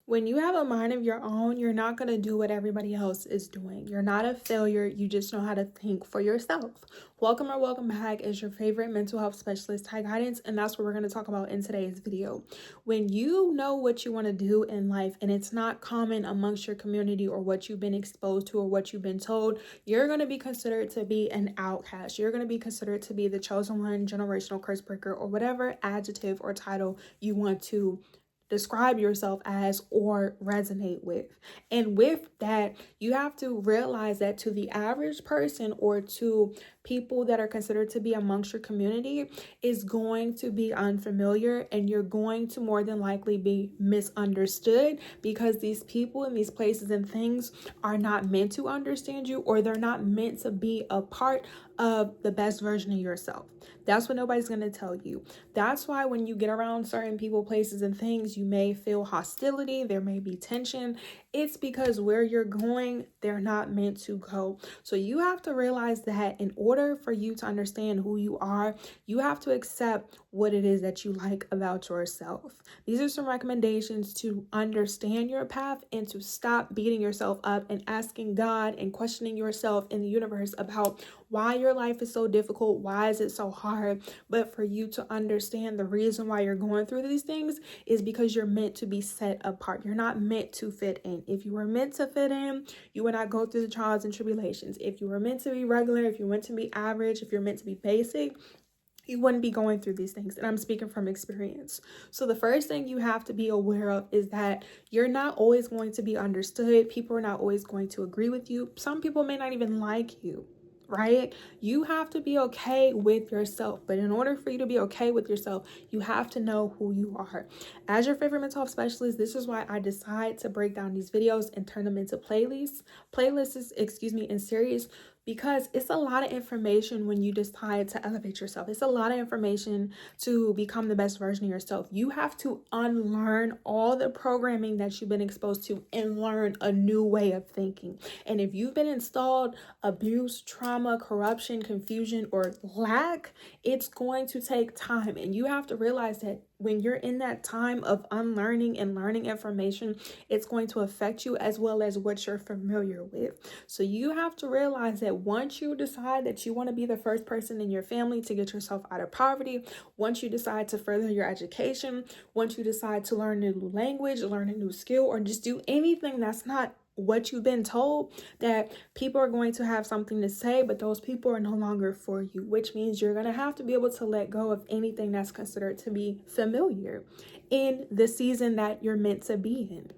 When you have a mind of your own, you're not going to do what everybody else is doing. You're not a failure. You just know how to think for yourself. Welcome or welcome back is your favorite mental health specialist, Ty Guidance, and that's what we're going to talk about in today's video. When you know what you want to do in life and it's not common amongst your community or what you've been exposed to or what you've been told, you're going to be considered to be an outcast. You're going to be considered to be the chosen one, generational curse breaker, or whatever adjective or title you want to describe yourself as or resonate with. And with that, you have to realize that to the average person or to people that are considered to be amongst your community is going to be unfamiliar, and you're going to more than likely be misunderstood because these people and these places and things are not meant to understand you, or they're not meant to be a part of the best version of yourself. That's what nobody's going to tell you. That's why when you get around certain people, places, and things, you may feel hostility. There may be tension. It's because where you're going, they're not meant to go. So you have to realize that in order for you to understand who you are, you have to accept what it is that you like about yourself. These are some recommendations to understand your path and to stop beating yourself up and asking God and questioning yourself in the universe about why your life is so difficult, why is it so hard. But for you to understand the reason why you're going through these things is because you're meant to be set apart. You're not meant to fit in. If you were meant to fit in, you would not go through the trials and tribulations. If you were meant to be regular, if you're meant to be average, if you're meant to be basic, you wouldn't be going through these things. And I'm speaking from experience. So the first thing you have to be aware of is that you're not always going to be understood. People are not always going to agree with you. Some people may not even like you, right? You have to be okay with yourself. But in order for you to be okay with yourself, you have to know who you are. As your favorite mental health specialist, this is why I decide to break down these videos and turn them into playlists, in series, because it's a lot of information when you decide to elevate yourself. It's a lot of information to become the best version of yourself. You have to unlearn all the programming that you've been exposed to and learn a new way of thinking. And if you've been installed abuse, trauma, corruption, confusion, or lack, it's going to take time. And you have to realize that when you're in that time of unlearning and learning information, it's going to affect you as well as what you're familiar with. So you have to realize that once you decide that you want to be the first person in your family to get yourself out of poverty, once you decide to further your education, once you decide to learn a new language, learn a new skill, or just do anything that's not what you've been told, that people are going to have something to say, but those people are no longer for you, which means you're going to have to be able to let go of anything that's considered to be familiar in the season that you're meant to be in.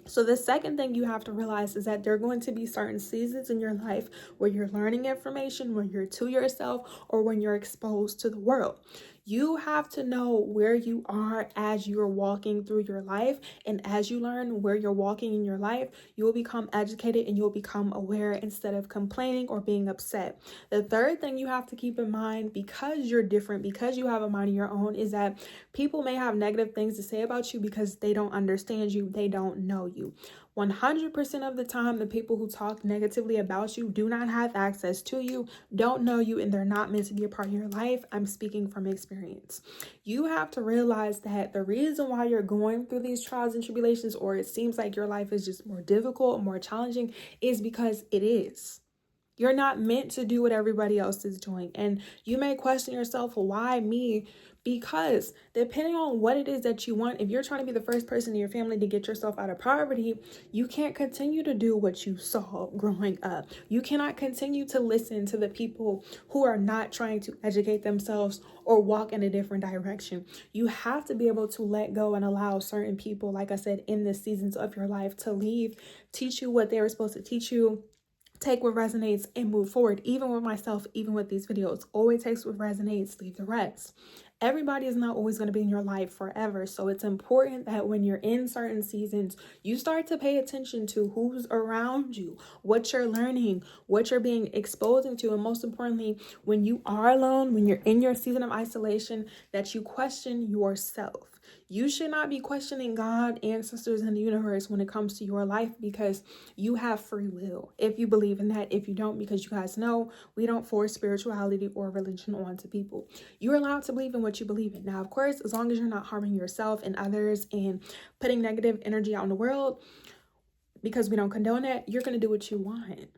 So the second thing you have to realize is that there are going to be certain seasons in your life where you're learning information, when you're to yourself, or when you're exposed to the world. You have to know where you are as you're walking through your life. And as you learn where you're walking in your life, you will become educated and you'll become aware instead of complaining or being upset. The third thing you have to keep in mind, because you're different, because you have a mind of your own, is that people may have negative things to say about you because they don't understand you, they don't know you. 100% of the time, the people who talk negatively about you do not have access to you, don't know you, and they're not meant to be a part of your life. I'm speaking from experience. You have to realize that the reason why you're going through these trials and tribulations, or it seems like your life is just more difficult, more challenging, is because it is. You're not meant to do what everybody else is doing. And you may question yourself, well, why me? Because depending on what it is that you want, if you're trying to be the first person in your family to get yourself out of poverty, you can't continue to do what you saw growing up. You cannot continue to listen to the people who are not trying to educate themselves or walk in a different direction. You have to be able to let go and allow certain people, like I said, in the seasons of your life to leave, teach you what they were supposed to teach you, take what resonates and move forward. Even with myself, even with these videos, always takes what resonates, leave the rest. Everybody is not always going to be in your life forever. So it's important that when you're in certain seasons, you start to pay attention to who's around you, what you're learning, what you're being exposed to. And most importantly, when you are alone, when you're in your season of isolation, that you question yourself. You should not be questioning God, ancestors, and the universe when it comes to your life, because you have free will. If you believe in that, if you don't, because you guys know we don't force spirituality or religion onto people. You're allowed to believe in what you believe in. Now, of course, as long as you're not harming yourself and others and putting negative energy out in the world, because we don't condone that, you're going to do what you want.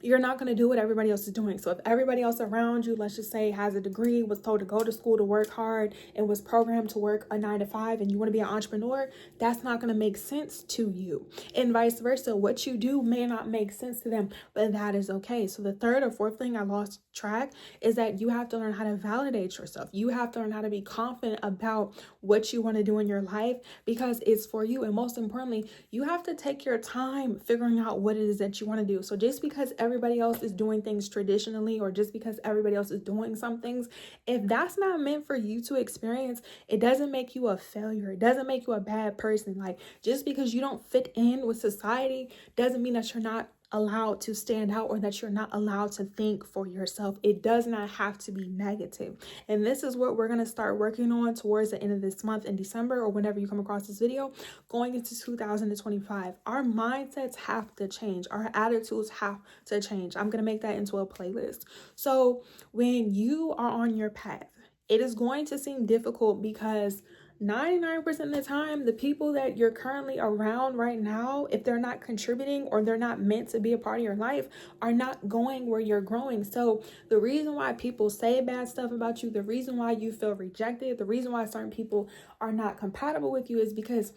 You're not going to do what everybody else is doing. So if everybody else around you, let's just say, has a degree, was told to go to school to work hard, and was programmed to work a 9 to 5, and you want to be an entrepreneur, that's not going to make sense to you. And vice versa. What you do may not make sense to them, but that is okay. So the third or fourth thing I lost track is that you have to learn how to validate yourself. You have to learn how to be confident about what you want to do in your life, because it's for you. And most importantly, you have to take your time figuring out what it is that you want to do. So just because everybody else is doing things traditionally, or just because everybody else is doing some things, if that's not meant for you to experience, it doesn't make you a failure. It doesn't make you a bad person. Like, just because you don't fit in with society doesn't mean that you're not allowed to stand out, or that you're not allowed to think for yourself. It does not have to be negative. And this is what we're going to start working on towards the end of this month in December, or whenever you come across this video, going into 2025. Our mindsets have to change. Our attitudes have to change. I'm going to make that into a playlist. So when you are on your path, it is going to seem difficult, because 99% of the time, the people that you're currently around right now, if they're not contributing or they're not meant to be a part of your life, are not going where you're growing. So the reason why people say bad stuff about you, the reason why you feel rejected, the reason why certain people are not compatible with you, is because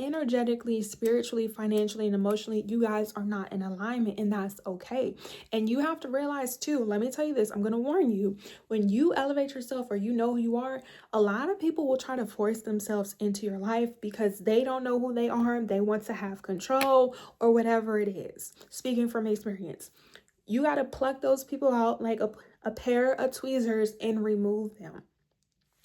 energetically, spiritually, financially, and emotionally, you guys are not in alignment, and that's okay. And you have to realize too, let me tell you this, I'm going to warn you, when you elevate yourself, or you know who you are, a lot of people will try to force themselves into your life because they don't know who they are. They want to have control, or whatever it is. Speaking from experience, you got to pluck those people out like a pair of tweezers and remove them.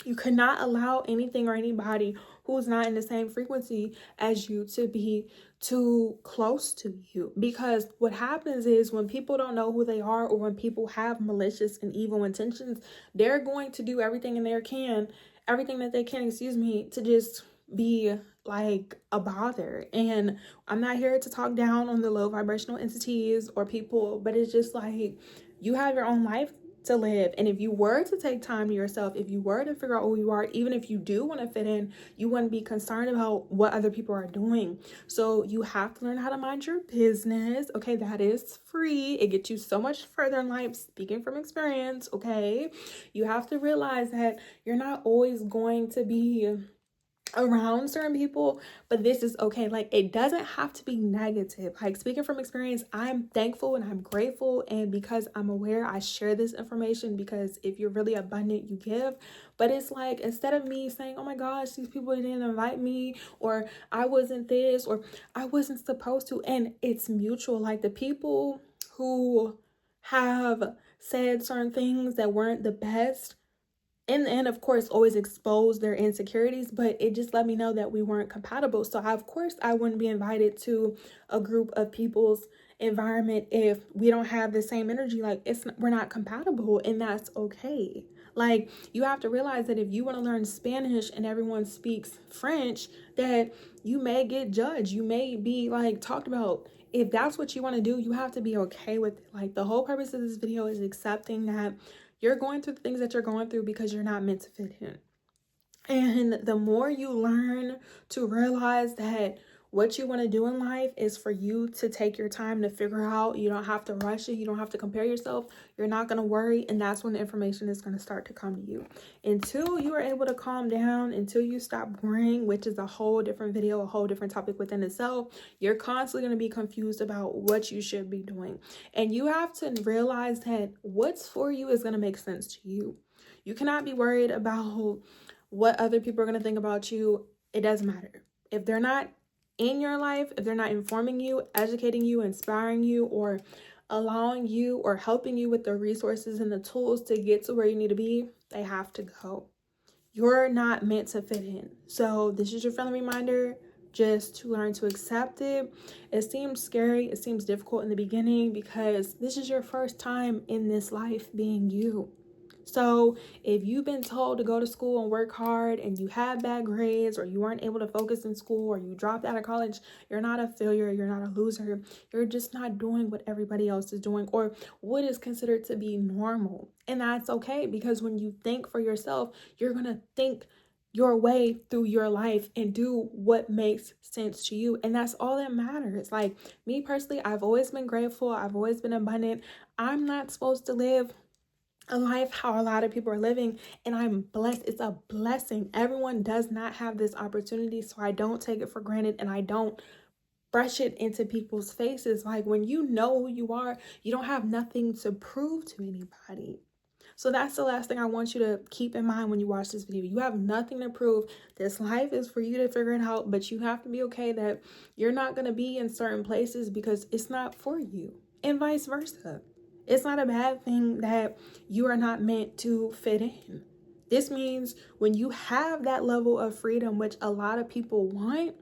You cannot allow anything or anybody who's not in the same frequency as you to be too close to you. Because what happens is, when people don't know who they are, or when people have malicious and evil intentions, they're going to do everything that they can, to just be like a bother. And I'm not here to talk down on the low vibrational entities or people, but it's just like, you have your own life to live. And if you were to take time to yourself, if you were to figure out who you are, even if you do want to fit in, you wouldn't be concerned about what other people are doing. So you have to learn how to mind your business. Okay, that is free. It gets you so much further in life, speaking from experience. Okay, you have to realize that you're not always going to be around certain people, but this is okay. Like, it doesn't have to be negative. Like, speaking from experience, I'm thankful and I'm grateful, and because I'm aware, I share this information, because if you're really abundant, you give. But it's like, instead of me saying, oh my gosh, these people didn't invite me, or I wasn't this, or I wasn't supposed to, and it's mutual. Like, the people who have said certain things that weren't the best, and of course, always expose their insecurities, but it just let me know that we weren't compatible. So of course I wouldn't be invited to a group of people's environment if we don't have the same energy. Like, we're not compatible, and that's okay. Like, you have to realize that if you want to learn Spanish and everyone speaks French, that you may get judged, you may be like talked about. If that's what you want to do, you have to be okay with it. Like, the whole purpose of this video is accepting that you're going through the things that you're going through because you're not meant to fit in. And the more you learn to realize that what you want to do in life is for you to take your time to figure out, you don't have to rush it, you don't have to compare yourself, you're not going to worry, and that's when the information is going to start to come to you. Until you are able to calm down, until you stop worrying, which is a whole different video, a whole different topic within itself, you're constantly going to be confused about what you should be doing. And you have to realize that what's for you is going to make sense to you. You cannot be worried about what other people are going to think about you. It doesn't matter. If they're not in your life, if they're not informing you, educating you, inspiring you, or allowing you or helping you with the resources and the tools to get to where you need to be, they have to go. You're not meant to fit in. So this is your friendly reminder, just to learn to accept it. It seems scary, it seems difficult in the beginning, because this is your first time in this life being you. So if you've been told to go to school and work hard and you have bad grades, or you weren't able to focus in school, or you dropped out of college, you're not a failure, you're not a loser. You're just not doing what everybody else is doing, or what is considered to be normal. And that's okay, because when you think for yourself, you're going to think your way through your life and do what makes sense to you. And that's all that matters. Like me personally, I've always been grateful. I've always been abundant. I'm not supposed to live a life how a lot of people are living, and I'm blessed. It's a blessing. Everyone does not have this opportunity, so I don't take it for granted, and I don't brush it into people's faces. Like when you know who you are, you don't have nothing to prove to anybody. So that's the last thing I want you to keep in mind when you watch this video. You have nothing to prove. This life is for you to figure it out, but you have to be okay that you're not going to be in certain places because it's not for you, and vice versa. It's not a bad thing that you are not meant to fit in. This means when you have that level of freedom, which a lot of people want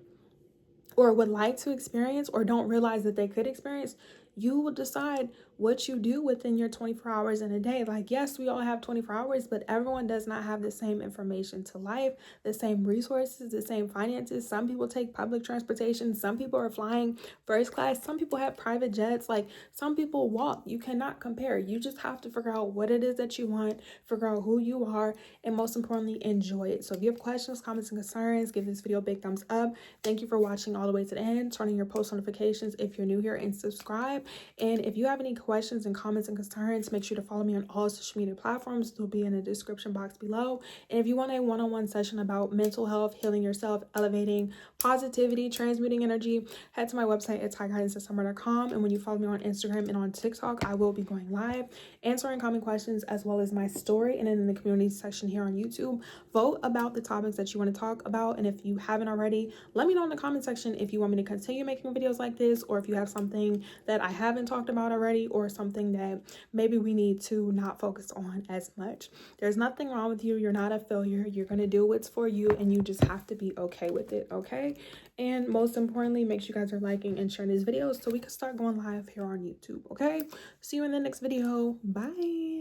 or would like to experience or don't realize that they could experience, you will decide what you do within your 24 hours in a day. Like, yes, we all have 24 hours, but everyone does not have the same information to life, the same resources, the same finances. Some people take public transportation. Some people are flying first class. Some people have private jets. Like, some people walk. You cannot compare. You just have to figure out what it is that you want, figure out who you are, and most importantly, enjoy it. So if you have questions, comments, and concerns, give this video a big thumbs up. Thank you for watching all the way to the end. Turn on your post notifications if you're new here, and subscribe. And if you have any questions and comments and concerns, make sure to follow me on all social media platforms. They'll be in the description box below. And if you want a one-on-one session about mental health, healing yourself, elevating positivity, transmuting energy, head to my website at tyguidancesummer.com. And when you follow me on Instagram and on TikTok, I will be going live, answering common questions, as well as my story. And then in the community section here on YouTube, vote about the topics that you want to talk about. And if you haven't already, let me know in the comment section if you want me to continue making videos like this, or if you have something that I haven't talked about already, or something that maybe we need to not focus on as much. There's nothing wrong with you. You're not a failure. You're going to do what's for you, and you just have to be okay with it, okay? And most importantly, make sure you guys are liking and sharing these videos so we can start going live here on YouTube, okay? See you in the next video. Bye.